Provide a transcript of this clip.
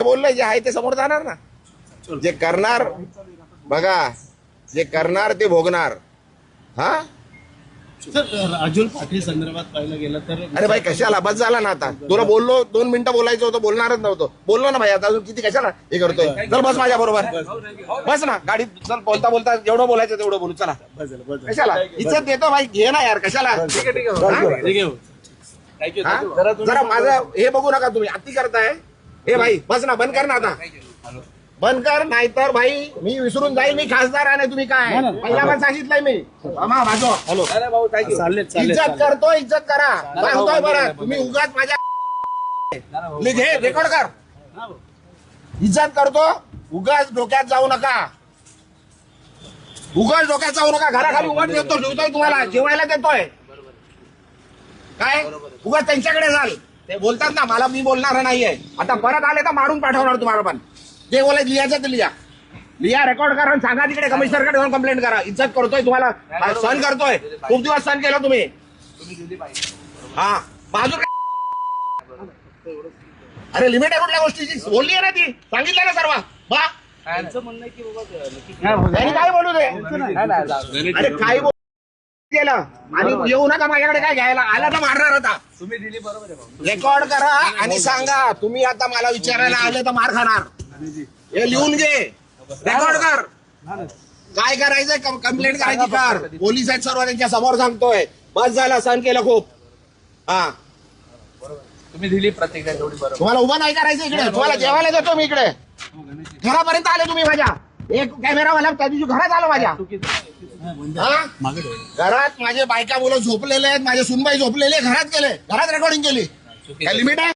बोललंय जे आहे ते समोर जाणार ना. जे करणार बघा, जे करणार ते भोगणार. हा सर, राजूल पाटील संदर्भात पाहिलं गेलं तर अरे भाई कशाला बस झाला ना. आता तुला बोललो 2 मिनिटं बोलायचं होतं, बोलणारच नव्हतं. बोललो ना भाई, आता अजून किती कशाला हे करतोय. चल बस माझ्या बरोबर, बस ना गाडीत. चल बोलता बोलता जेवढं बोलायचं तेवढं बोलू. चला कशाला इज्जत देतो भाई, घे ना यार कशाला. जरा माझं हे बघू नका तुम्ही, अति करताय. हे भाई बस ना, बंद कर ना आता, बंद कर. नाहीतर भाई मी विसरून जाईल मी खासदार आहे. तुम्ही काय पहिला पण सांगितलंय मी. हॅलो इज्जत करतो, इज्जत करा. सांगतोय बरं, तुम्ही उगाच माझ्या घे रेकॉर्ड कर. इज्जत करतो, उगाच डोक्यात जाऊ नका. उगाच डोक्यात जाऊ नका. घराखाली उगाच ठेवतोय तुम्हाला, जेवायला देतोय काय. उगाच त्यांच्याकडे जाल, ते बोलतात ना मला, मी बोलणार नाहीये. आता परत आले तर मारून पाठवणार तुम्हाला. पण जे बोलायचं लिहायचं ते लिहा, रेकॉर्ड करा आणि सांगा तिकडे कमिशनरकडे जाऊन कंप्लेंट करा. इज्जत करतोय तुम्हाला, सहन करतोय. खूप दिवस सहन केलं तुम्ही. हा बाजू अरे लिमिट आहे कुठल्या गोष्टीची, बोलली आहे ना ती, सांगितलं ना सर्व. त्यांनी काय बोलू दे. अरे काय केलं आणि येऊ नका माझ्याकडे काय घ्यायला. आला तर मारणार होता. तुम्ही दिली बरोबर आहे. रेकॉर्ड करा आणि सांगा. तुम्ही आता मला विचारायला आले तर मार खाणार. हे लिहून घे, रेकॉर्ड कर. काय करायचंय कंप्लेंट करायची कर. पोलीस आहेत सर्व, त्यांच्या समोर सांगतोय. बस झाला, सहन केलं खूप. हा तुम्ही दिली प्रतिक्रिया तेवढी बरोबर. तुम्हाला उभं नाही करायचं इकडे. तुम्हाला जेवायला देतो मी इकडे. घरापर्यंत आले तुम्ही माझ्या. एक कॅमेरावाला त्या दिवशी घरात आलो माझ्या. घरात माझे बायका मुलं झोपलेले आहेत, माझे सुनबाई झोपलेले, घरात गेले, घरात रेकॉर्डिंग केली. काय लिमिट आहे.